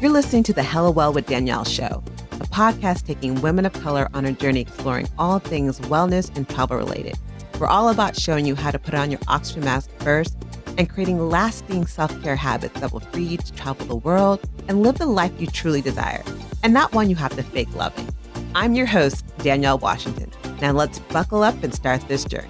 You're listening to the Hella Well with Danielle show, a podcast taking women of color on a journey exploring all things wellness and travel related. We're all about showing you how to put on your oxygen mask first and creating lasting self-care habits that will free you to travel the world and live the life you truly desire, and not one you have to fake loving. I'm your host, Danielle Washington. Now let's buckle up and start this journey.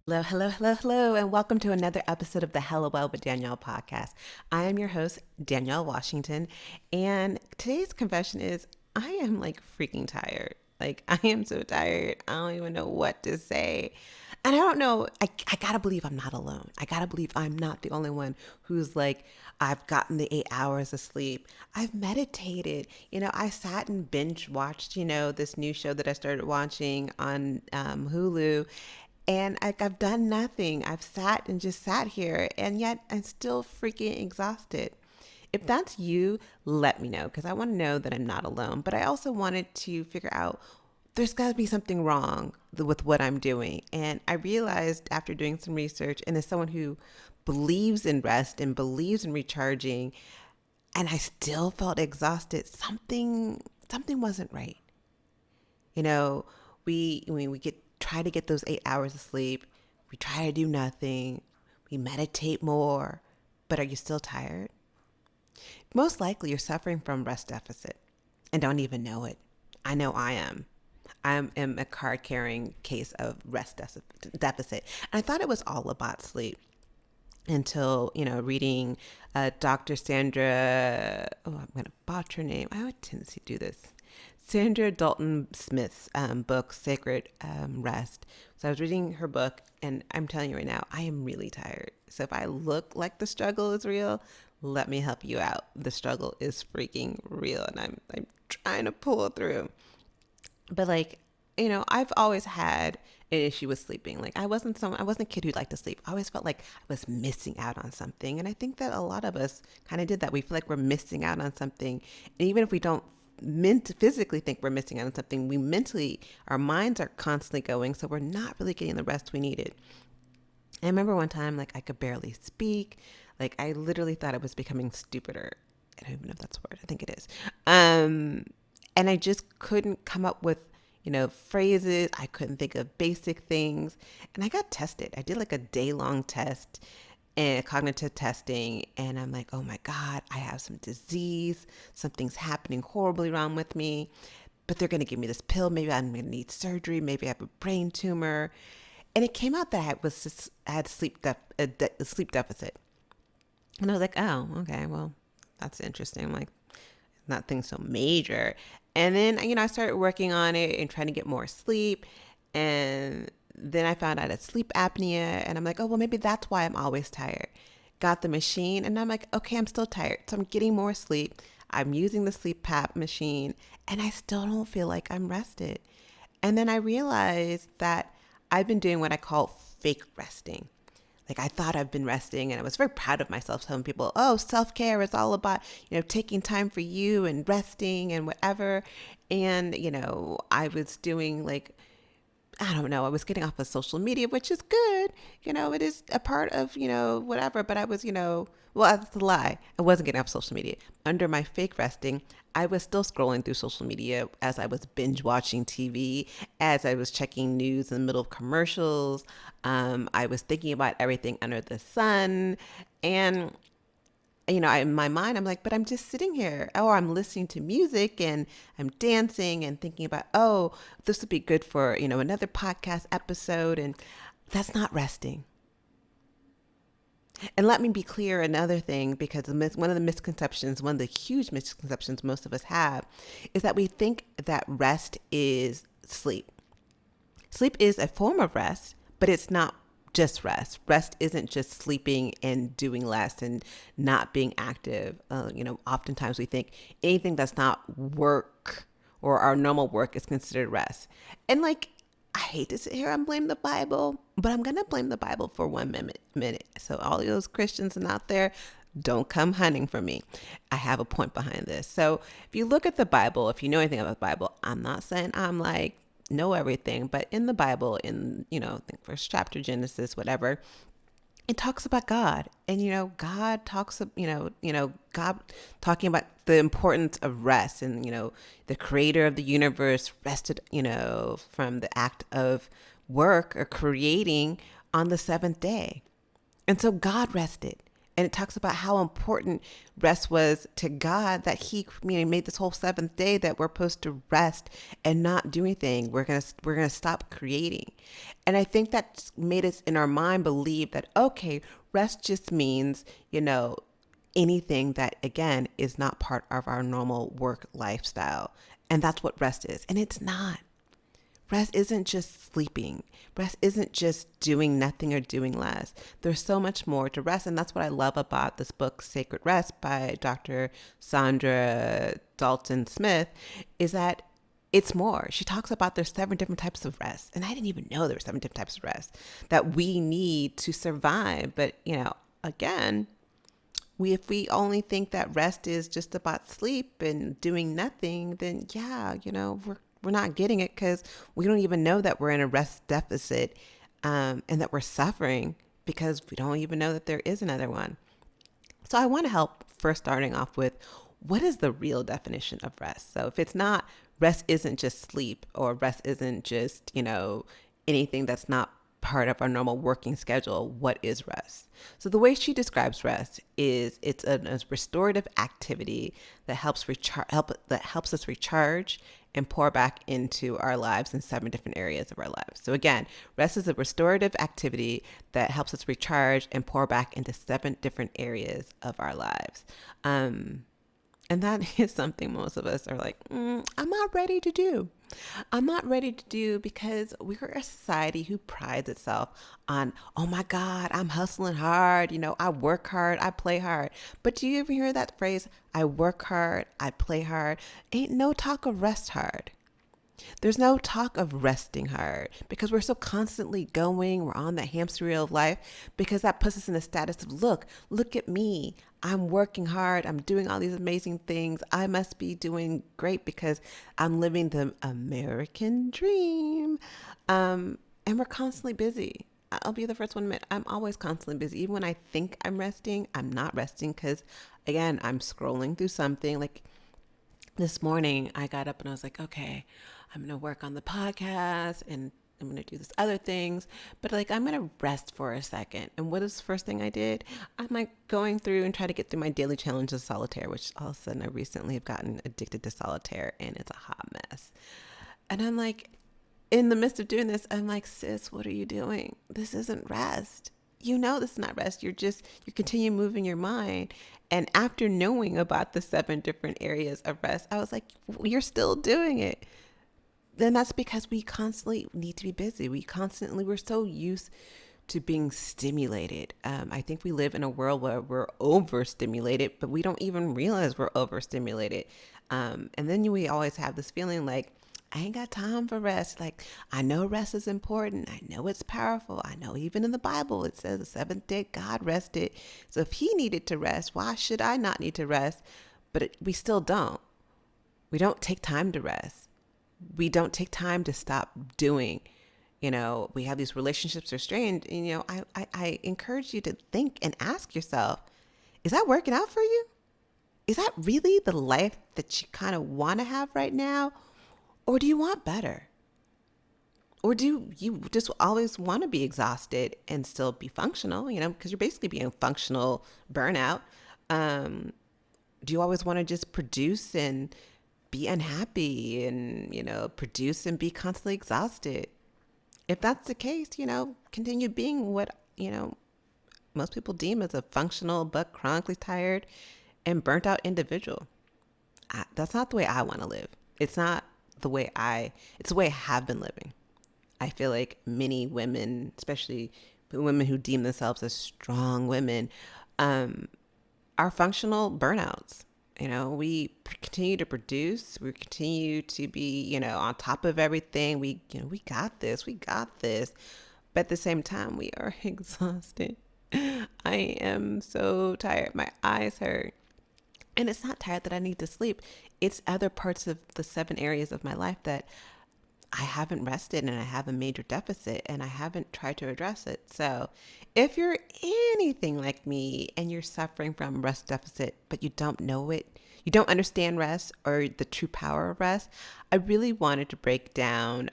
Hello, and welcome to another episode of the Hella Well with Danielle podcast. I am your host, Danielle Washington, and today's confession is I am freaking tired. I am so tired. I don't even know what to say. And I don't know, I gotta believe I'm not alone. I gotta believe I'm not the only one who's I've gotten the 8 hours of sleep. I've meditated. I sat and binge watched, this new show that I started watching on Hulu. And I've done nothing. I've sat and just sat here, and yet I'm still freaking exhausted. If that's you, let me know, because I want to know that I'm not alone. But I also wanted to figure out there's got to be something wrong with what I'm doing. And I realized after doing some research, and as someone who believes in rest and believes in recharging, and I still felt exhausted, something wasn't right. We try to get those 8 hours of sleep. We try to do nothing. We meditate more. But are you still tired? Most likely you're suffering from rest deficit and don't even know it. I know I am. I am a card-carrying case of rest deficit. And I thought it was all about sleep until, reading Dr. Saundra, I'm going to botch her name. I have a tendency to do this. Saundra Dalton-Smith's book, Sacred Rest. So I was reading her book, and I'm telling you right now, I am really tired. So if I look like the struggle is real, let me help you out. The struggle is freaking real, and I'm trying to pull through. But I've always had an issue with sleeping. I wasn't a kid who liked to sleep. I always felt like I was missing out on something, and I think that a lot of us kind of did that. We feel like we're missing out on something, and even if we don't physically think we're missing out on something, we mentally, our minds are constantly going, so we're not really getting the rest we needed. I remember one time, I could barely speak. I literally thought I was becoming stupider. I don't even know if that's a word. I think it is. And I just couldn't come up with, phrases. I couldn't think of basic things. And I got tested. I did a day-long test and cognitive testing, and I'm like, oh my God, I have some disease. Something's happening horribly wrong with me, but they're going to give me this pill. Maybe I'm going to need surgery. Maybe I have a brain tumor. And it came out that I had sleep deficit. And I was like, oh, okay, well, that's interesting. Nothing so major. And then, I started working on it and trying to get more sleep. And then I found out I had sleep apnea, and I'm like, oh, well, maybe that's why I'm always tired. Got the machine, and I'm like, okay, I'm still tired. So I'm getting more sleep. I'm using the sleep pap machine, and I still don't feel like I'm rested. And then I realized that I've been doing what I call fake resting. I thought I've been resting, and I was very proud of myself telling people, oh, self-care is all about, taking time for you and resting and whatever. And, I was doing I don't know, I was getting off of social media, which is good. It is a part of, whatever. But I was, well, that's a lie. I wasn't getting off social media. Under my fake resting, I was still scrolling through social media as I was binge watching TV, as I was checking news in the middle of commercials. I was thinking about everything under the sun. And in my mind, I'm like, but I'm just sitting here, or I'm listening to music and I'm dancing and thinking about, oh, this would be good for, another podcast episode. And that's not resting. And let me be clear, another thing, because one of the huge misconceptions most of us have is that we think that rest is sleep. Sleep is a form of rest, but it's not just rest. Rest isn't just sleeping and doing less and not being active. Oftentimes we think anything that's not work or our normal work is considered rest. And I hate to sit here and blame the Bible, but I'm going to blame the Bible for 1 minute. So all of those Christians out there, don't come hunting for me. I have a point behind this. So if you look at the Bible, if you know anything about the Bible, I'm not saying I'm know everything, but in the Bible, in, I think first chapter, Genesis, whatever, it talks about God, and God talks, God talking about the importance of rest, and the creator of the universe rested, from the act of work or creating on the seventh day. And so God rested. And it talks about how important rest was to God, that He made this whole seventh day that we're supposed to rest and not do anything. We're gonna stop creating. And I think that made us in our mind believe that, okay, rest just means, anything that again is not part of our normal work lifestyle. And that's what rest is. And it's not. Rest isn't just sleeping. Rest isn't just doing nothing or doing less. There's so much more to rest. And that's what I love about this book, Sacred Rest by Dr. Saundra Dalton-Smith, is that it's more. She talks about there's 7 different types of rest. And I didn't even know there were 7 different types of rest that we need to survive. But, again, if we only think that rest is just about sleep and doing nothing, then yeah, we're not getting it, because we don't even know that we're in a rest deficit, and that we're suffering because we don't even know that there is another one. So I want to help first, starting off with, what is the real definition of rest? So if it's not, rest isn't just sleep, or rest isn't just, anything that's not part of our normal working schedule, what is rest? So the way she describes rest is it's a restorative activity that helps us recharge and pour back into our lives in 7 different areas of our lives. So again, rest is a restorative activity that helps us recharge and pour back into 7 different areas of our lives. And that is something most of us are like, I'm not ready to do. I'm not ready to do, because we're a society who prides itself on, oh my God, I'm hustling hard. I work hard, I play hard. But do you ever hear that phrase, I work hard, I play hard? Ain't no talk of rest hard. There's no talk of resting hard, because we're so constantly going. We're on that hamster wheel of life, because that puts us in a status of, look at me. I'm working hard. I'm doing all these amazing things. I must be doing great because I'm living the American dream. And we're constantly busy. I'll be the first one to admit, I'm always constantly busy. Even when I think I'm resting, I'm not resting, because again, I'm scrolling through something. Like this morning, I got up and I was like, okay, I'm going to work on the podcast and I'm going to do this other things, but I'm going to rest for a second. And what is the first thing I did? I'm going through and try to get through my daily challenge of solitaire, which all of a sudden I recently have gotten addicted to solitaire, and it's a hot mess. And I'm in the midst of doing this, I'm like, sis, what are you doing? This isn't rest. This is not rest. You continue moving your mind. And after knowing about the 7 different areas of rest, I was like, you're still doing it. Then that's because we constantly need to be busy. We're so used to being stimulated. I think we live in a world where we're overstimulated, but we don't even realize we're overstimulated. And then we always have this feeling like, I ain't got time for rest. I know rest is important. I know it's powerful. I know even in the Bible, it says the 7th day God rested. So if He needed to rest, why should I not need to rest? But we still don't. We don't take time to rest. We don't take time to stop doing. We have these relationships are strained. And, I encourage you to think and ask yourself, is that working out for you? Is that really the life that you kind of want to have right now? Or do you want better? Or do you just always want to be exhausted and still be functional, because you're basically being functional burnout. Do you always want to just produce and be unhappy and, produce and be constantly exhausted? If that's the case, continue being what, most people deem as a functional but chronically tired and burnt out individual. That's not the way I want to live. It's not it's the way I have been living. I feel like many women, especially women who deem themselves as strong women, are functional burnouts. We continue to produce, we continue to be, on top of everything. We got this. But at the same time, we are exhausted. I am so tired. My eyes hurt. And it's not tired that I need to sleep. It's other parts of the 7 areas of my life that I haven't rested and I have a major deficit and I haven't tried to address it. So if you're anything like me and you're suffering from rest deficit, but you don't know it, you don't understand rest or the true power of rest, I really wanted to break down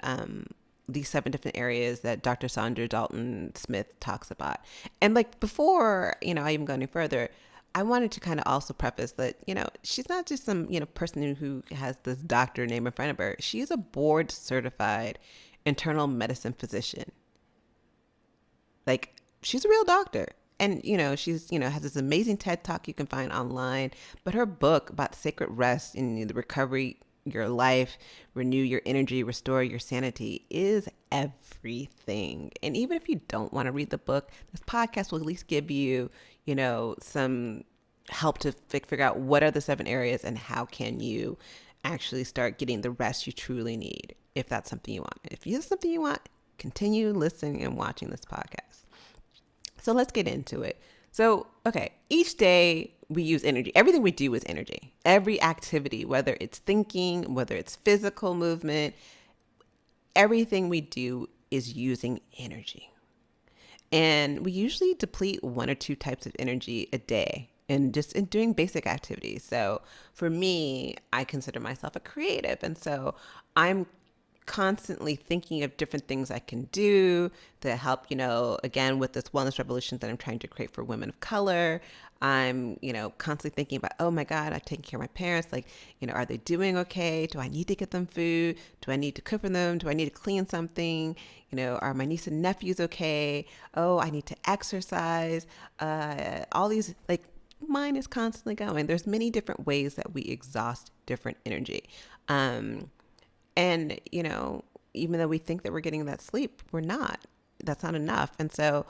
these 7 different areas that Dr. Saundra Dalton-Smith talks about. And like before, I even go any further, I wanted to kind of also preface that, she's not just some, person who has this doctor name in front of her. She's a board certified internal medicine physician. Like, she's a real doctor. And, she's, has this amazing TED Talk you can find online. But her book about sacred rest and the recovery, your life, renew your energy, restore your sanity is everything. And even if you don't want to read the book, this podcast will at least give you, some help to figure out what are the 7 areas and how can you actually start getting the rest you truly need, if that's something you want. If it's something you want, continue listening and watching this podcast. So let's get into it. So, okay, each day we use energy. Everything we do is energy. Every activity, whether it's thinking, whether it's physical movement, everything we do is using energy. And we usually deplete 1 or 2 types of energy a day and just in doing basic activities. So for me, I consider myself a creative. And so I'm constantly thinking of different things I can do to help, again, with this wellness revolution that I'm trying to create for women of color. I'm, constantly thinking about, oh my God, I'm taking care of my parents. Like, are they doing okay? Do I need to get them food? Do I need to cook for them? Do I need to clean something? Are my niece and nephews okay? Oh, I need to exercise. All these, like, mine is constantly going. There's many different ways that we exhaust different energy. And, even though we think that we're getting that sleep, we're not. That's not enough. And so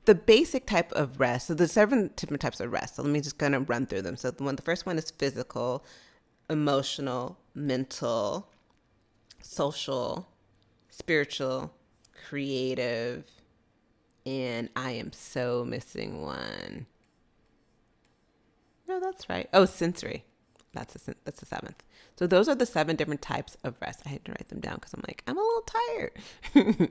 the basic type of rest, so there's 7 different types of rest. So let me just kind of run through them. So the first one is physical, emotional, mental, social, spiritual, creative, and I am so missing one. No, that's right. Oh, sensory. That's the 7th. So those are the 7 different types of rest. I had to write them down because I'm like, I'm a little tired.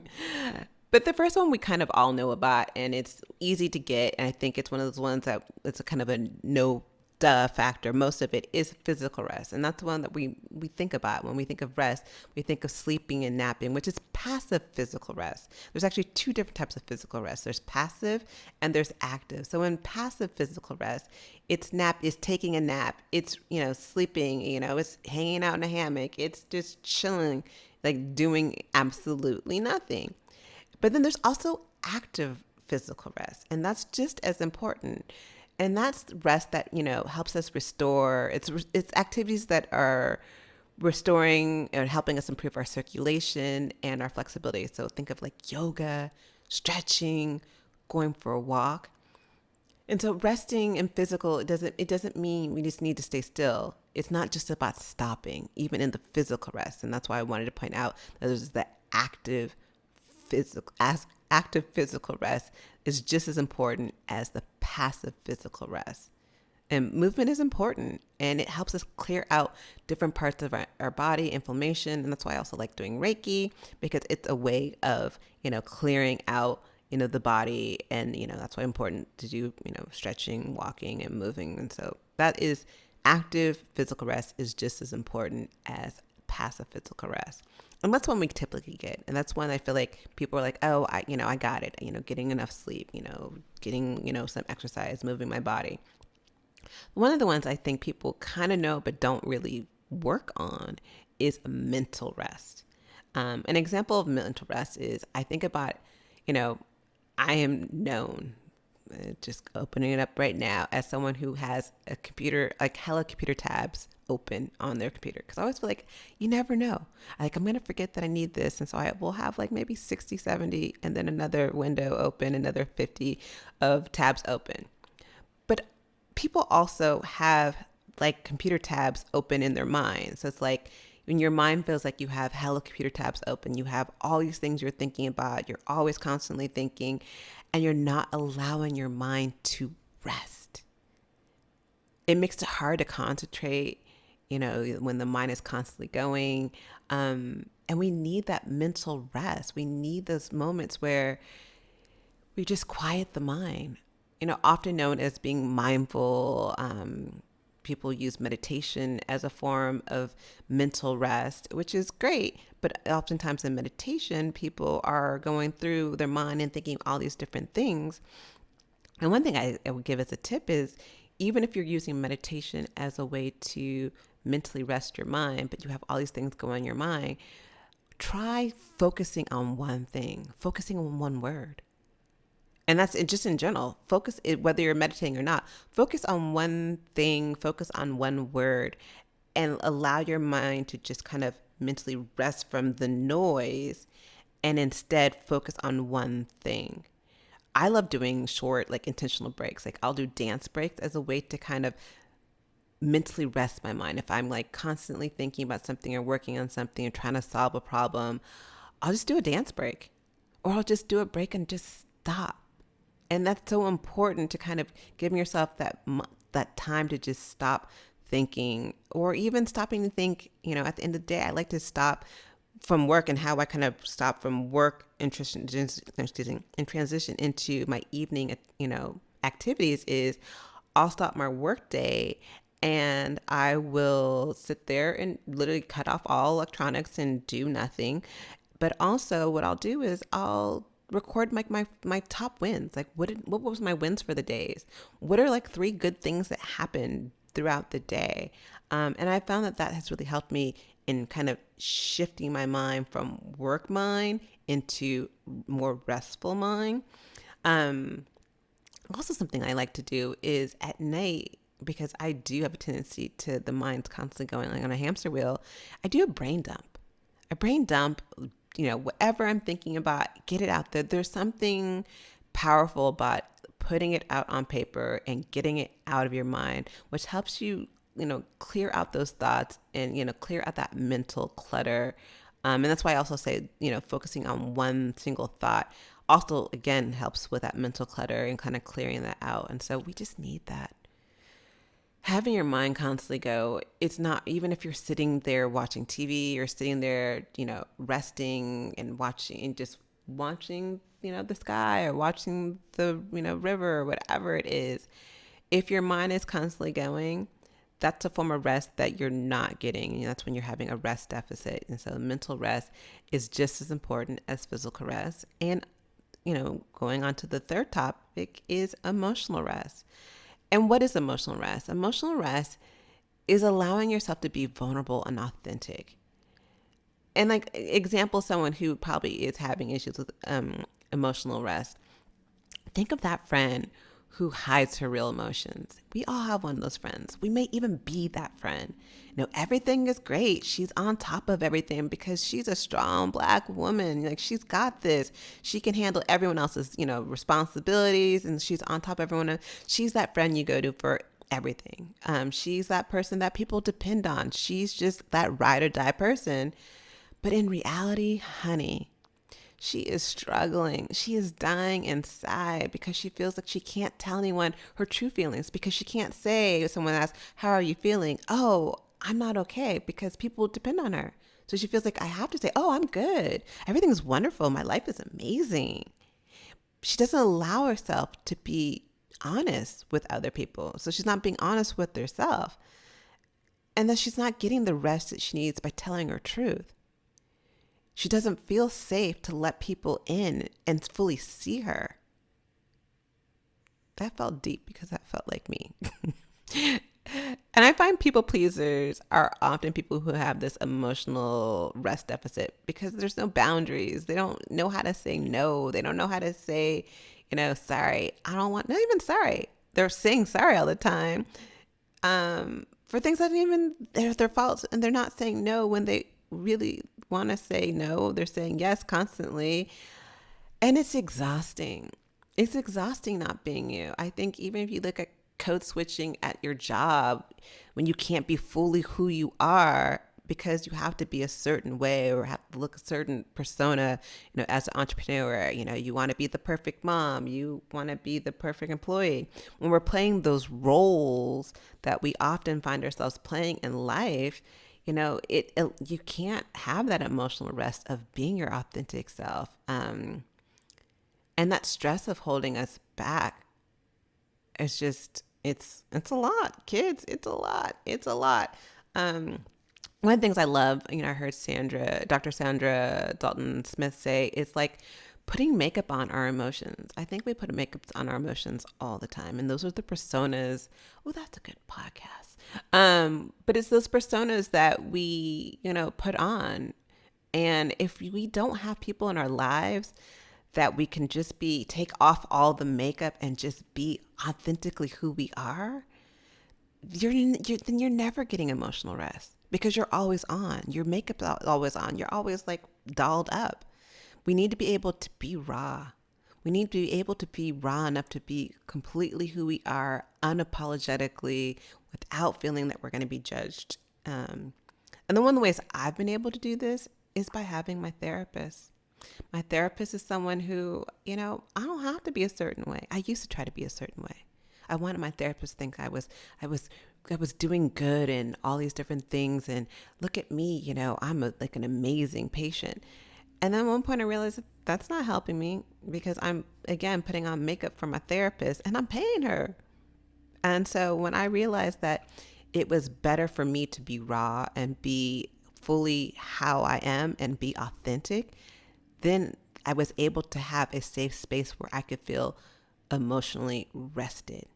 But the first one we kind of all know about, and it's easy to get. And I think it's one of those ones that it's a kind of a no duh factor. Most of it is physical rest. And that's the one that we think about when we think of rest. We think of sleeping and napping, which is passive physical rest. There's actually 2 different types of physical rest. There's passive and there's active. So in passive physical rest, it's taking a nap. It's, sleeping, it's hanging out in a hammock. It's just chilling, like doing absolutely nothing. But then there's also active physical rest, and that's just as important. And that's rest that, helps us restore. It's activities that are restoring and helping us improve our circulation and our flexibility. So think of like yoga, stretching, going for a walk. And so resting and physical, it doesn't mean we just need to stay still. It's not just about stopping, even in the physical rest. And that's why I wanted to point out that there's the active physical rest is just as important as the passive physical rest. And movement is important, and it helps us clear out different parts of our body, inflammation. And that's why I also like doing Reiki, because it's a way of, clearing out, the body. And, that's why it's important to do, stretching, walking, and moving. And so that is active physical rest is just as important as passive physical rest. And that's one we typically get. And that's when I feel like people are like, oh, I got it. Getting enough sleep, getting, some exercise, moving my body. One of the ones I think people kind of know but don't really work on is mental rest. An example of mental rest is I think about, I am known, just opening it up right now, as someone who has a computer, like hella computer tabs open on their computer. Because I always feel like you never know. I'm going to forget that I need this. And so I will have like maybe 60, 70, and then another window open, another 50 of tabs open. But people also have like computer tabs open in their mind. So it's like when your mind feels like you have hella computer tabs open, you have all these things you're thinking about, you're always constantly thinking, and you're not allowing your mind to rest. It makes it hard to concentrate. when the mind is constantly going. And we need that mental rest. We need those moments where we just quiet the mind. Often known as being mindful. People use meditation as a form of mental rest, which is great. But oftentimes in meditation, people are going through their mind and thinking all these different things. And one thing I would give as a tip is, even if you're using meditation as a way to mentally rest your mind, but you have all these things going in your mind, try focusing on one thing, focusing on one word. And that's just in general. Focus it, whether you're meditating or not. Focus on one thing, focus on one word, and allow your mind to just kind of mentally rest from the noise and instead focus on one thing. I love doing short, like intentional breaks. Like I'll do dance breaks as a way to kind of mentally rest my mind. If I'm like constantly thinking about something or working on something or trying to solve a problem, I'll just do a dance break, or I'll just do a break and just stop. And that's so important, to kind of give yourself that time to just stop thinking, or even stopping to think. At the end of the day, I like to stop from work, and how I kind of stop from work and transition into my evening, activities is, I'll stop my work day and I will sit there and literally cut off all electronics and do nothing. But also what I'll do is I'll record like my top wins. Like what was my wins for the days? What are like 3 good things that happened throughout the day? And I found that has really helped me in kind of shifting my mind from work mind into more restful mind. Also, something I like to do is at night, because I do have a tendency to the mind's constantly going like on a hamster wheel. I do a brain dump. A brain dump, whatever I'm thinking about, get it out there. There's something powerful about putting it out on paper and getting it out of your mind, which helps you, clear out those thoughts and, clear out that mental clutter. And that's why I also say, focusing on one single thought also, again, helps with that mental clutter and kind of clearing that out. And so we just need that. Having your mind constantly go, it's not, even if you're sitting there watching TV or sitting there, resting and watching and just watching, the sky or watching the, river or whatever it is. If your mind is constantly going, that's a form of rest that you're not getting. That's when you're having a rest deficit. And so mental rest is just as important as physical rest. And, going on to the third topic is emotional rest. And what is emotional rest? Emotional rest is allowing yourself to be vulnerable and authentic. And like example, someone who probably is having issues with emotional rest. Think of that friend who hides her real emotions. We all have one of those friends. We may even be that friend. Everything is great. She's on top of everything because she's a strong Black woman. Like, she's got this. She can handle everyone else's, responsibilities, and she's on top of everyone else. She's that friend you go to for everything. She's that person that people depend on. She's just that ride or die person. But in reality, honey, she is struggling. She is dying inside because she feels like she can't tell anyone her true feelings, because she can't say, if someone asks, how are you feeling? Oh, I'm not okay, because people depend on her. So she feels like I have to say, oh, I'm good. Everything's wonderful. My life is amazing. She doesn't allow herself to be honest with other people. So she's not being honest with herself. And that she's not getting the rest that she needs by telling her truth. She doesn't feel safe to let people in and fully see her. That felt deep because that felt like me. And I find people pleasers are often people who have this emotional rest deficit because there's no boundaries. They don't know how to say no. They don't know how to say, sorry. I don't want, not even sorry. They're saying sorry all the time for things that even, they're their faults, and they're not saying no when they really want to say no. They're saying yes constantly. And it's exhausting. It's exhausting not being you. I think even if you look at code switching at your job, when you can't be fully who you are because you have to be a certain way or have to look a certain persona, as an entrepreneur. You want to be the perfect mom, you want to be the perfect employee. When we're playing those roles that we often find ourselves playing in life, you can't have that emotional rest of being your authentic self. And that stress of holding us back is just, it's a lot, kids. It's a lot. One of the things I love, I heard Dr. Saundra Dalton-Smith say, is like putting makeup on our emotions. I think we put makeup on our emotions all the time. And those are the personas. Oh, that's a good podcast. But it's those personas that we, put on. And if we don't have people in our lives that we can just take off all the makeup and just be authentically who we are, then you're never getting emotional rest because you're always on. Your makeup's always on. You're always like dolled up. We need to be able to be raw. We need to be able to be raw enough to be completely who we are, unapologetically, without feeling that we're going to be judged. And then one of the ways I've been able to do this is by having my therapist. My therapist is someone who, I don't have to be a certain way. I used to try to be a certain way. I wanted my therapist to think I was doing good and all these different things. And look at me, I'm like an amazing patient. And then at one point I realized that's not helping me because I'm, again, putting on makeup for my therapist and I'm paying her. And so when I realized that it was better for me to be raw and be fully how I am and be authentic, then I was able to have a safe space where I could feel emotionally rested.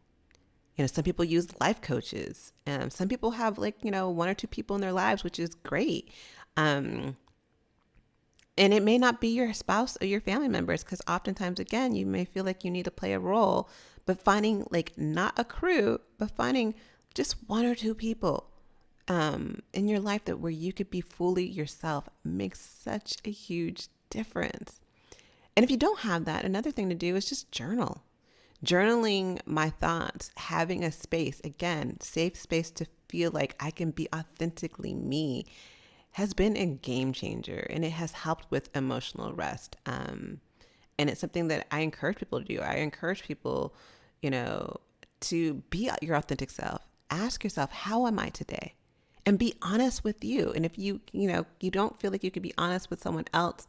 Some people use life coaches. Some people have one or two people in their lives, which is great. And it may not be your spouse or your family members, because oftentimes, again, you may feel like you need to play a role, but finding not a crew, but finding just one or two people in your life where you could be fully yourself makes such a huge difference. And if you don't have that, another thing to do is just journal. Journaling my thoughts, having a space, again, safe space to feel like I can be authentically me, has been a game changer, and it has helped with emotional rest. And it's something that I encourage people to do. I encourage people, to be your authentic self. Ask yourself, how am I today? And be honest with you. And if you don't feel like you could be honest with someone else,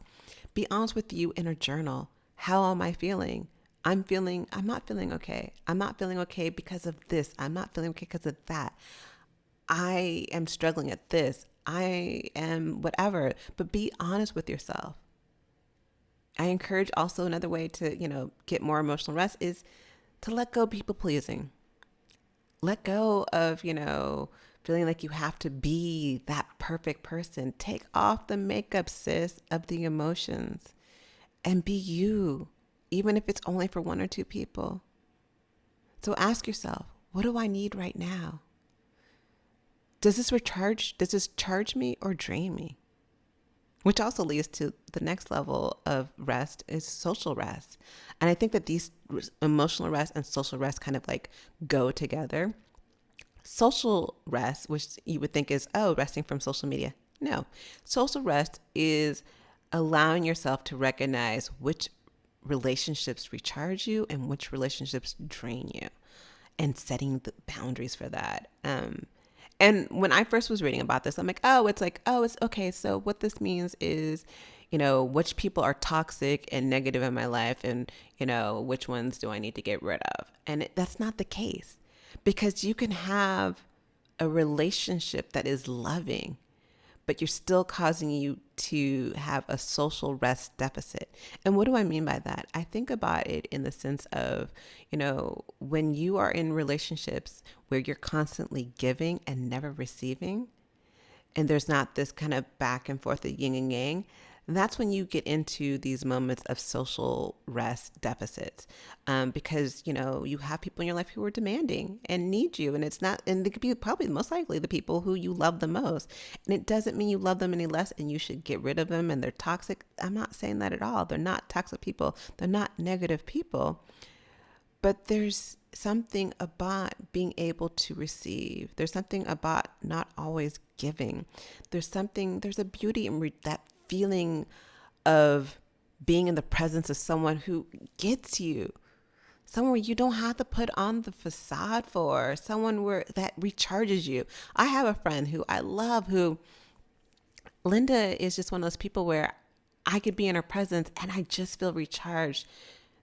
be honest with you in a journal. How am I feeling? I'm not feeling okay. I'm not feeling okay because of this. I'm not feeling okay because of that. I am struggling at this. I am whatever, but be honest with yourself. I encourage also another way to, get more emotional rest is to let go of people pleasing. Let go of, feeling like you have to be that perfect person. Take off the makeup, sis, of the emotions and be you, even if it's only for one or two people. So ask yourself, what do I need right now? Does this charge me or drain me? Which also leads to the next level of rest is social rest. And I think that these emotional rest and social rest kind of go together. Social rest, which you would think is, resting from social media. No, social rest is allowing yourself to recognize which relationships recharge you and which relationships drain you, and setting the boundaries for that. And when I first was reading about this, I'm it's okay. So what this means is, which people are toxic and negative in my life, and, which ones do I need to get rid of? And that's not the case, because you can have a relationship that is loving, but you're still causing you to have a social rest deficit. And what do I mean by that? I think about it in the sense of, when you are in relationships where you're constantly giving and never receiving, and there's not this kind of back and forth of yin and yang, that's when you get into these moments of social rest deficits, because you have people in your life who are demanding and need you, and they could be probably most likely the people who you love the most, and it doesn't mean you love them any less and you should get rid of them and they're toxic. I'm not saying that at all. They're not toxic people. They're not negative people. But there's something about being able to receive. There's something about not always giving. There's a beauty in that feeling of being in the presence of someone who gets you, someone where you don't have to put on the facade for, someone where that recharges you. I have a friend who I love, who Linda is just one of those people where I could be in her presence and I just feel recharged.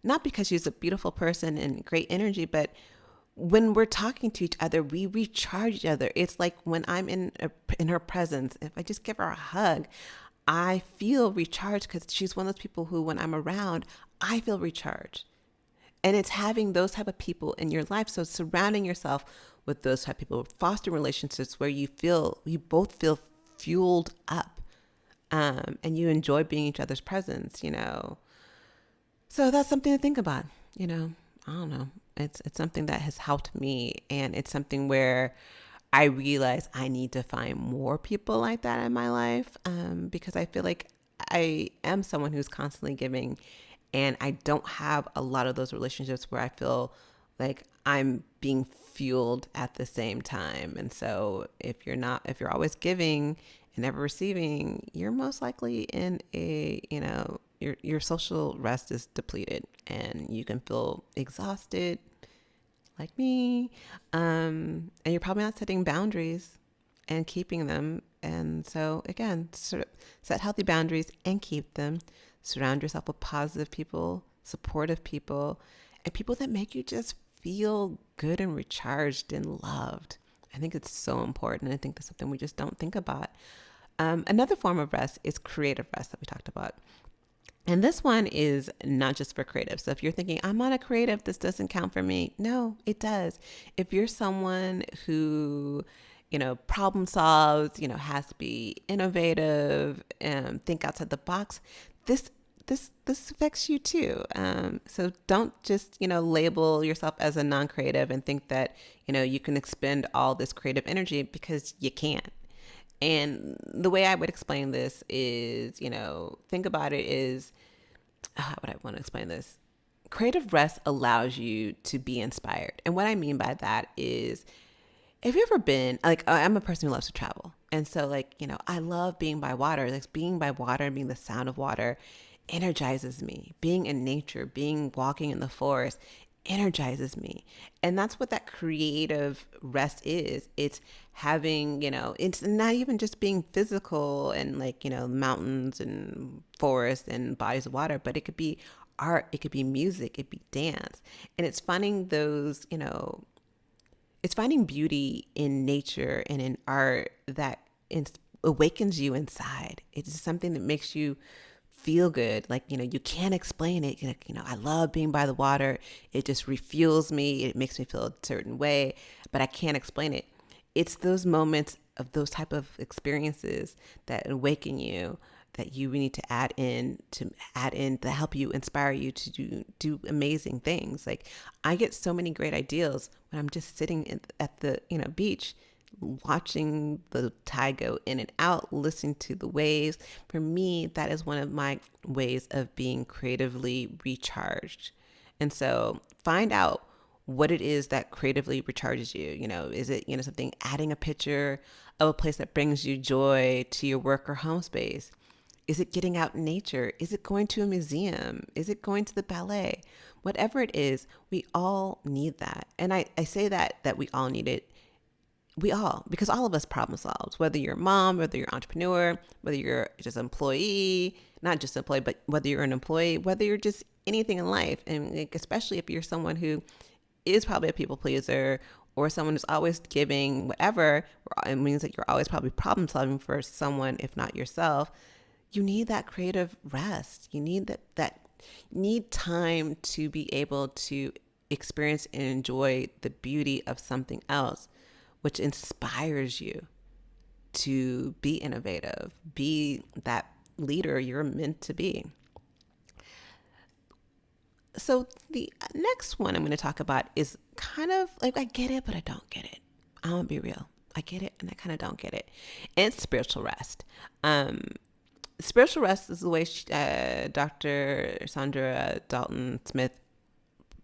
Not because she's a beautiful person and great energy, but when we're talking to each other, we recharge each other. It's like when I'm in her presence, if I just give her a hug, I feel recharged because she's one of those people who, when I'm around, I feel recharged. And it's having those type of people in your life. So surrounding yourself with those type of people, fostering relationships where you both feel fueled up, and you enjoy being each other's presence. So that's something to think about. I don't know. It's something that has helped me, and it's something where I realize I need to find more people like that in my life, because I feel like I am someone who's constantly giving, and I don't have a lot of those relationships where I feel like I'm being fueled at the same time. And so if you're always giving and never receiving, you're most likely in your social rest is depleted and you can feel exhausted like me. And you're probably not setting boundaries and keeping them. And so again, sort of set healthy boundaries and keep them. Surround yourself with positive people, supportive people, and people that make you just feel good and recharged and loved. I think it's so important. I think that's something we just don't think about. Another form of rest is creative rest that we talked about. And this one is not just for creatives. So if you're thinking, I'm not a creative, this doesn't count for me. No, it does. If you're someone who, problem solves, has to be innovative and think outside the box, this this affects you too. So don't just, label yourself as a non-creative and think that, you can expend all this creative energy, because you can't. And the way I would explain this is, think about it is, how would I want to explain this? Creative rest allows you to be inspired. And what I mean by that is, have you ever been, like, I'm a person who loves to travel. And so, like, I love being by water. Like, being by water, being the sound of water energizes me. Being in nature, walking in the forest energizes me. And that's what that creative rest is. It's having, it's not even just being physical and like, mountains and forests and bodies of water, but it could be art, it could be music, it could be dance. And it's finding those, it's finding beauty in nature and in art that awakens you inside. It's something that makes you feel good. Like, you can't explain it. I love being by the water. It just refuels me. It makes me feel a certain way, but I can't explain it. It's those moments of those type of experiences that awaken you, that you need to add in to help you, inspire you to do amazing things. Like, I get so many great ideas when I'm just sitting at the beach, watching the tide go in and out, listening to the waves. For me, that is one of my ways of being creatively recharged. And so find out what it is that creatively recharges you. Is it, something, adding a picture of a place that brings you joy to your work or home space? Is it getting out in nature? Is it going to a museum? Is it going to the ballet? Whatever it is, we all need that. And I say that we all need it. Because all of us problem solve, whether you're a mom, whether you're an entrepreneur, whether you're just an employee, not just an employee, but whether you're an employee, whether you're just anything in life. And especially if you're someone who is probably a people pleaser, or someone who's always giving, whatever, it means that you're always probably problem solving for someone, if not yourself. You need that creative rest. You need that need time to be able to experience and enjoy the beauty of something else, which inspires you to be innovative, be that leader you're meant to be. So the next one I'm going to talk about is kind of like, I get it, but I don't get it. I'm going to be real. I get it, and I kind of don't get it. And it's spiritual rest. Spiritual rest is the way Dr. Saundra Dalton-Smith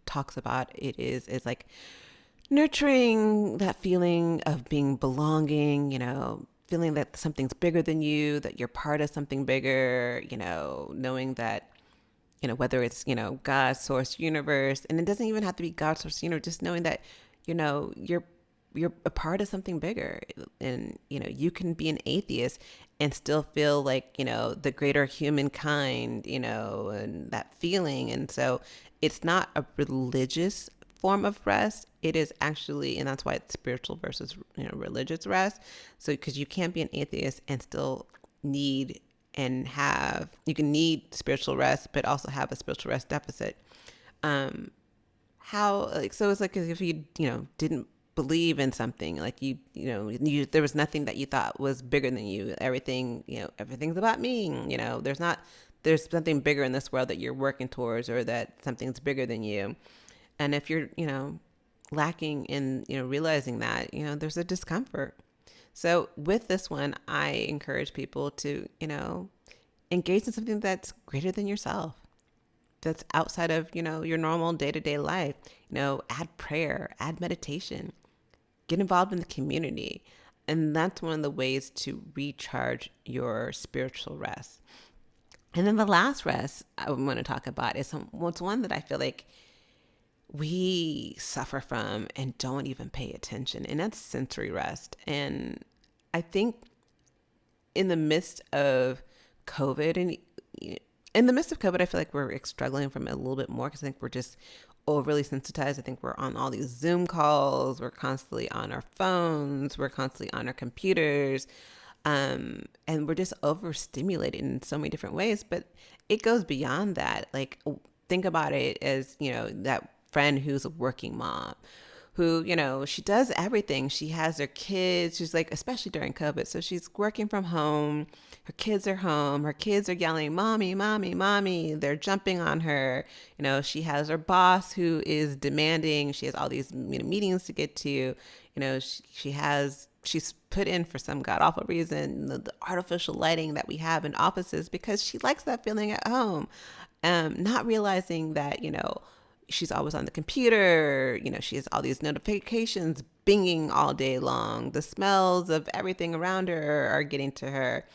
talks about it is like nurturing that feeling of being belonging, feeling that something's bigger than you, that you're part of something bigger, knowing that, whether it's, God, source, universe, and it doesn't even have to be God, source, just knowing that, you're a part of something bigger. And, you can be an atheist and still feel like, the greater humankind, and that feeling. And so it's not a religious form of rest. It is actually, and that's why it's spiritual versus, religious rest. So, because you can't be an atheist and still need and have, you can need spiritual rest, but also have a spiritual rest deficit. How, like, so it's like as if you, didn't believe in something, like there was nothing that you thought was bigger than you. Everything, everything's about me. There's something bigger in this world that you're working towards, or that something's bigger than you. And if you're, lacking in, realizing that, there's a discomfort. So with this one, I encourage people to, engage in something that's greater than yourself, that's outside of, your normal day-to-day life. Add prayer, add meditation, get involved in the community. And that's one of the ways to recharge your spiritual rest. And then the last rest I want to talk about is it's one that I feel like we suffer from and don't even pay attention, and that's sensory rest. And I think in the midst of COVID, I feel like we're struggling from it a little bit more, because I think we're just overly sensitized. I think we're on all these Zoom calls, we're constantly on our phones, we're constantly on our computers, and we're just overstimulated in so many different ways. But it goes beyond that. Like, think about it as, that friend who's a working mom, who, she does everything. She has her kids. She's like, especially during COVID. So she's working from home. Her kids are home. Her kids are yelling, "Mommy, mommy, mommy." They're jumping on her. She has her boss who is demanding. She has all these, meetings to get to. She's put in, for some god awful reason, the artificial lighting that we have in offices, because she likes that feeling at home. Not realizing that, she's always on the computer. She has all these notifications binging all day long. The smells of everything around her are getting to her.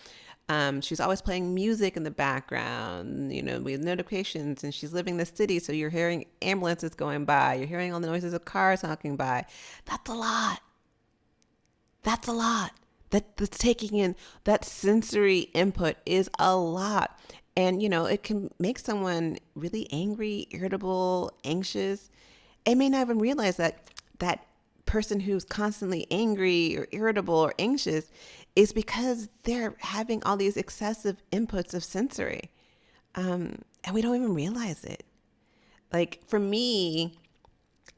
She's always playing music in the background, with notifications, and she's living in the city. So you're hearing ambulances going by. You're hearing all the noises of cars honking by. That's a lot. That's a lot. That's taking in, that sensory input is a lot. And, it can make someone really angry, irritable, anxious. They may not even realize that person who's constantly angry or irritable or anxious is because they're having all these excessive inputs of sensory. And we don't even realize it. Like, for me,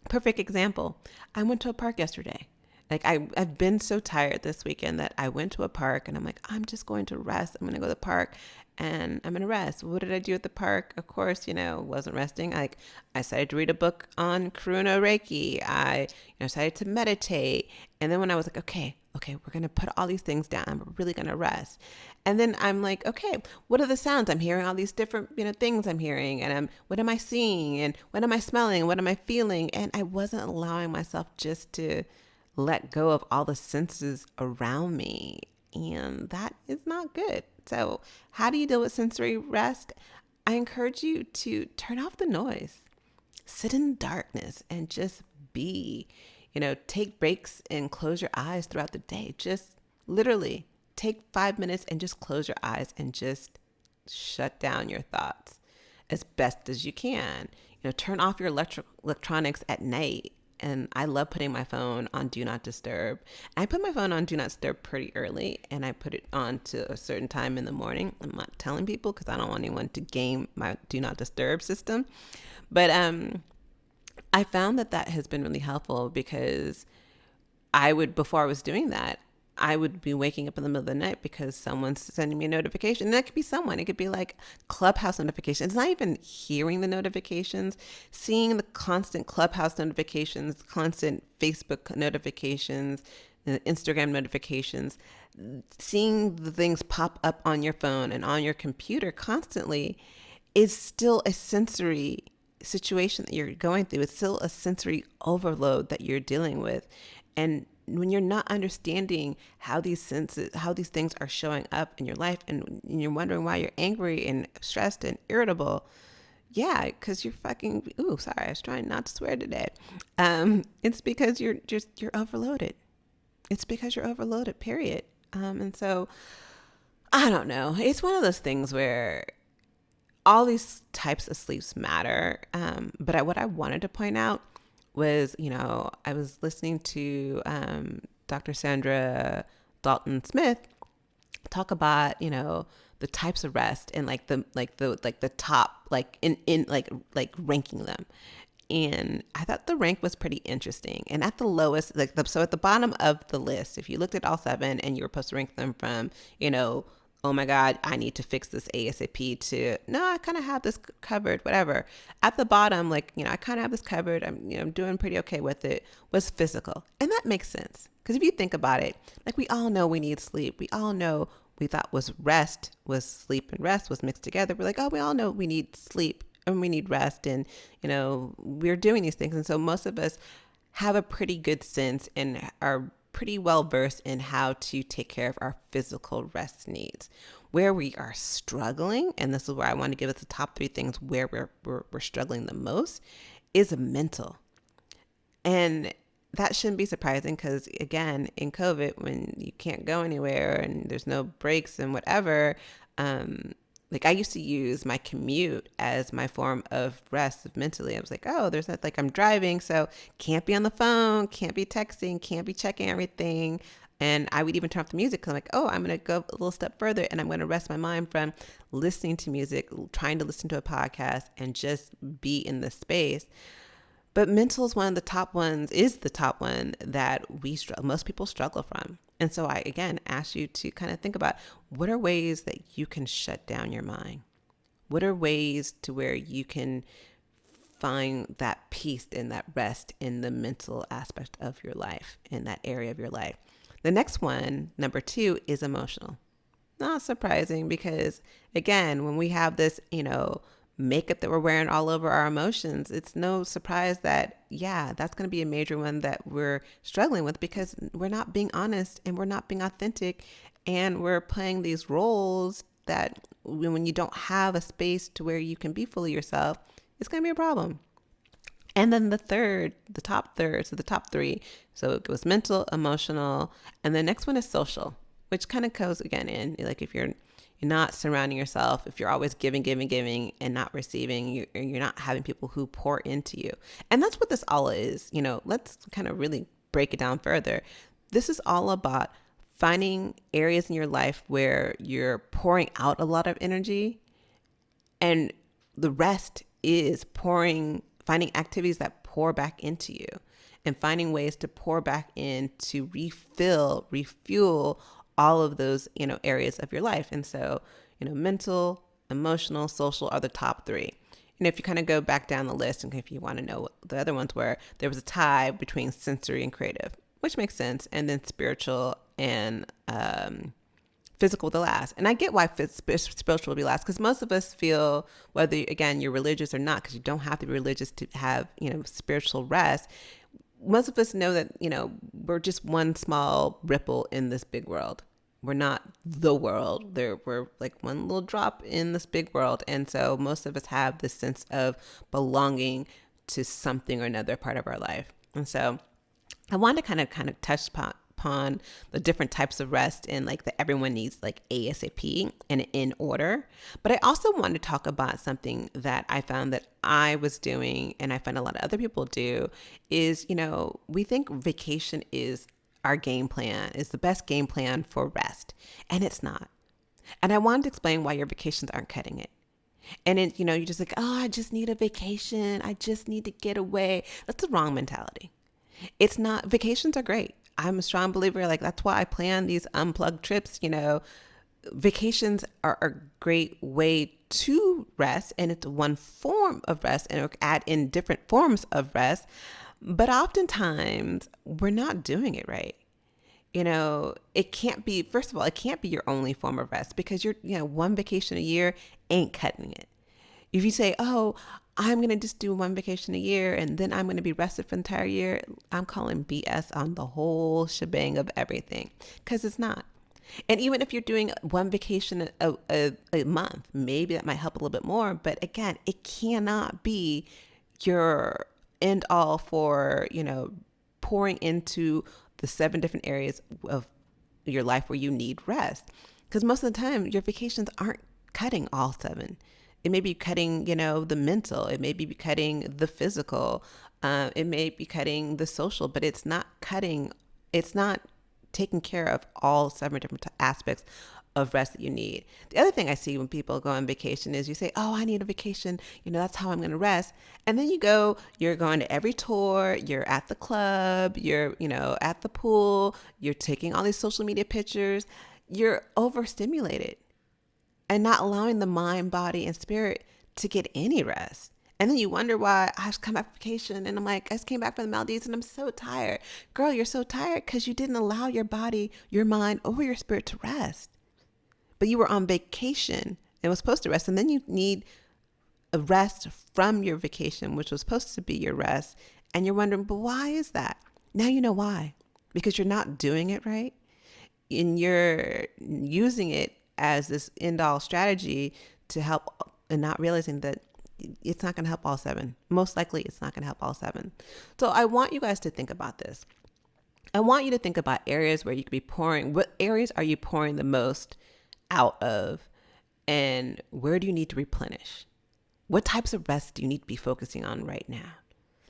perfect example, I went to a park yesterday. Like, I've been so tired this weekend that I went to a park, and I'm like, I'm just going to rest. I'm going to go to the park and I'm going to rest. What did I do at the park? Of course, wasn't resting. I decided to read a book on Karuna Reiki. I decided to meditate. And then when I was like, okay, we're going to put all these things down. We're really going to rest. And then I'm like, okay, what are the sounds? I'm hearing all these different, things I'm hearing. And what am I seeing? And what am I smelling? What am I feeling? And I wasn't allowing myself just to let go of all the senses around me. And that is not good. So how do you deal with sensory rest? I encourage you to turn off the noise, sit in darkness, and just be. Take breaks and close your eyes throughout the day. Just literally take 5 minutes and just close your eyes and just shut down your thoughts as best as you can. Turn off your electronics at night. And I love putting my phone on Do Not Disturb. I put my phone on Do Not Disturb pretty early, and I put it on to a certain time in the morning. I'm not telling people because I don't want anyone to game my Do Not Disturb system. But I found that has been really helpful, because before I was doing that, I would be waking up in the middle of the night because someone's sending me a notification. And that could be someone. It could be like Clubhouse notifications. It's not even hearing the notifications, seeing the constant Clubhouse notifications, constant Facebook notifications, Instagram notifications, seeing the things pop up on your phone and on your computer constantly is still a sensory situation that you're going through. It's still a sensory overload that you're dealing with. And when you're not understanding how these senses, how these things are showing up in your life, and you're wondering why you're angry and stressed and irritable, yeah, because you're fucking, ooh, sorry, I was trying not to swear today. It's because you're overloaded. It's because you're overloaded, period. And so I don't know. It's one of those things where all these types of sleeps matter. But what I wanted to point out was, I was listening to Dr. Saundra Dalton-Smith talk about, the types of rest and the top, like in like ranking them. And I thought the rank was pretty interesting. And at the lowest, so at the bottom of the list, if you looked at all seven and you were supposed to rank them from, oh my God, I need to fix this ASAP, to, no, I kind of have this covered, whatever. At the bottom, I kind of have this covered. I'm doing pretty okay with it, was physical. And that makes sense. Because if you think about it, we all know we need sleep. We all know, we thought was rest, was sleep and rest was mixed together. We're like, oh, we all know we need sleep and we need rest, and we're doing these things. And so most of us have a pretty good sense and are pretty well versed in how to take care of our physical rest needs. Where we are struggling, and this is where I want to give us the top three things where we're struggling the most, is mental. And that shouldn't be surprising, because again, in COVID, when you can't go anywhere and there's no breaks and whatever, I used to use my commute as my form of rest mentally. I was like, oh, there's that, I'm driving, so can't be on the phone, can't be texting, can't be checking everything. And I would even turn off the music, because I'm like, oh, I'm going to go a little step further, and I'm going to rest my mind from listening to music, trying to listen to a podcast, and just be in the space. But mental is one of the top ones, is the top one that most people struggle from. And so I, again, ask you to kind of think about, what are ways that you can shut down your mind? What are ways to where you can find that peace and that rest in the mental aspect of your life, in that area of your life? The next one, number 2, is emotional. Not surprising, because again, when we have this, makeup that we're wearing all over our emotions, it's no surprise that, yeah, that's going to be a major one that we're struggling with, because we're not being honest and we're not being authentic, and we're playing these roles that when you don't have a space to where you can be fully yourself, it's going to be a problem. And then the top third, so the top 3, so it goes mental, emotional, and the next one is social, which kind of goes again in, if you're not surrounding yourself, if you're always giving and not receiving, you're not having people who pour into you. And that's what this all is. Let's kind of really break it down further. This is all about finding areas in your life where you're pouring out a lot of energy, and the rest is finding activities that pour back into you, and finding ways to pour back in to refuel all of those, areas of your life. And so, mental, emotional, social are the top 3. And if you kind of go back down the list, and if you want to know what the other ones were, there was a tie between sensory and creative, which makes sense. And then spiritual and physical the last. And I get why spiritual will be last, because most of us feel, whether, again, you're religious or not, because you don't have to be religious to have, spiritual rest. Most of us know that, we're just one small ripple in this big world. We're not the world. We're like one little drop in this big world. And so most of us have this sense of belonging to something or another part of our life. And so I want to kind of touch upon the different types of rest, and that everyone needs ASAP and in order. But I also want to talk about something that I found that I was doing, and I find a lot of other people do, is, we think vacation is our game plan, is the best game plan for rest. And it's not. And I wanted to explain why your vacations aren't cutting it. And it, you're just like, oh, I just need a vacation. I just need to get away. That's the wrong mentality. It's not. Vacations are great. I'm a strong believer. That's why I plan these unplugged trips. Vacations are a great way to rest, and it's one form of rest, and add in different forms of rest. But oftentimes we're not doing it right. It can't be, first of all, it can't be your only form of rest, because one vacation a year ain't cutting it. If you say, oh, I'm going to just do one vacation a year and then I'm going to be rested for the entire year, I'm calling BS on the whole shebang of everything, because it's not. And even if you're doing one vacation a month, maybe that might help a little bit more. But again, it cannot be your end all for, pouring into the 7 different areas of your life where you need rest. Because most of the time, your vacations aren't cutting all 7. It may be cutting, the mental. It may be cutting the physical. It may be cutting the social, but it's not taking care of all 7 different aspects of rest that you need. The other thing I see when people go on vacation is you say, oh, I need a vacation. That's how I'm going to rest. And then you're going to every tour, you're at the club, you're, at the pool, you're taking all these social media pictures. You're overstimulated and not allowing the mind, body, and spirit to get any rest. And then you wonder why I just come back from vacation and I'm like, I just came back from the Maldives and I'm so tired. Girl, you're so tired because you didn't allow your body, your mind, or your spirit to rest. But you were on vacation and was supposed to rest. And then you need a rest from your vacation, which was supposed to be your rest. And you're wondering, but why is that? Now you know why. Because you're not doing it right. And you're using it as this end-all strategy to help, and not realizing that it's not going to help all 7. Most likely it's not going to help all 7. So I want you guys to think about this. I want you to think about areas where you could be pouring. What areas are you pouring the most out of? And where do you need to replenish? What types of rest do you need to be focusing on right now?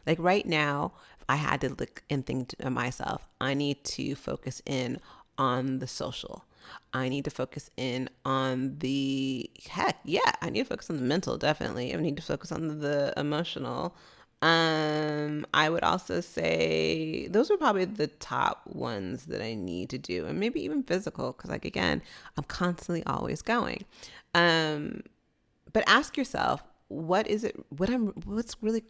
Like right now, if I had to look and think to myself, I need to focus in on the social. I need to focus in on I need to focus on the mental, definitely. I need to focus on the emotional. I would also say those are probably the top ones that I need to do, and maybe even physical, because again, I'm constantly always going. But ask yourself, what's really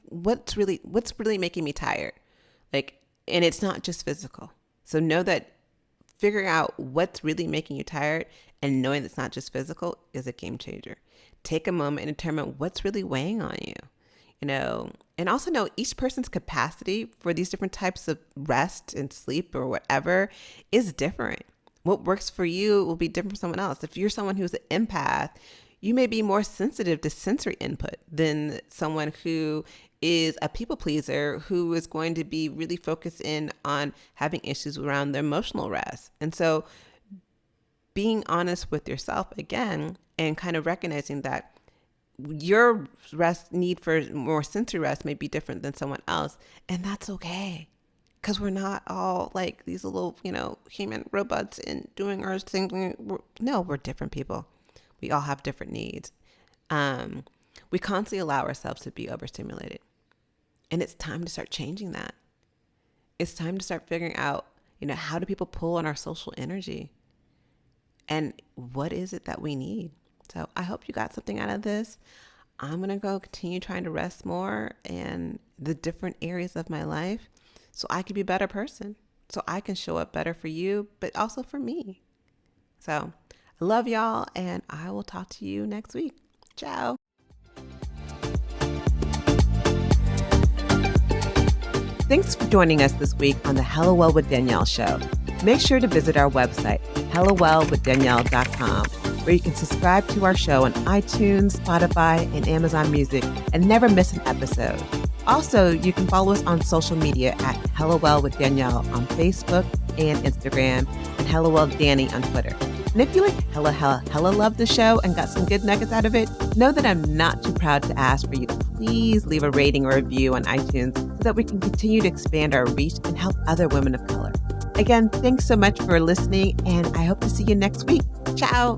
making me tired? And it's not just physical. So know that figuring out what's really making you tired and knowing it's not just physical is a game changer. Take a moment and determine what's really weighing on you, and also know each person's capacity for these different types of rest and sleep or whatever is different. What works for you will be different for someone else. If you're someone who's an empath, you may be more sensitive to sensory input than someone who is a people pleaser who is going to be really focused in on having issues around their emotional rest. And so being honest with yourself again, and kind of recognizing that your need for more sensory rest may be different than someone else. And that's okay. Because we're not all like these little, human robots and doing our thing. No, we're different people. We all have different needs. We constantly allow ourselves to be overstimulated. And it's time to start changing that. It's time to start figuring out, how do people pull on our social energy? And what is it that we need? So I hope you got something out of this. I'm going to go continue trying to rest more in the different areas of my life so I can be a better person, so I can show up better for you, but also for me. So I love y'all, and I will talk to you next week. Ciao. Thanks for joining us this week on the Hello Well with Danielle show. Make sure to visit our website, hellowellwithdanielle.com, where you can subscribe to our show on iTunes, Spotify, and Amazon Music and never miss an episode. Also, you can follow us on social media at Hello Well with Danielle on Facebook and Instagram, and Hello Well Danny on Twitter. And if you hella love the show and got some good nuggets out of it, know that I'm not too proud to ask for you to please leave a rating or review on iTunes so that we can continue to expand our reach and help other women of color. Again, thanks so much for listening, and I hope to see you next week. Ciao.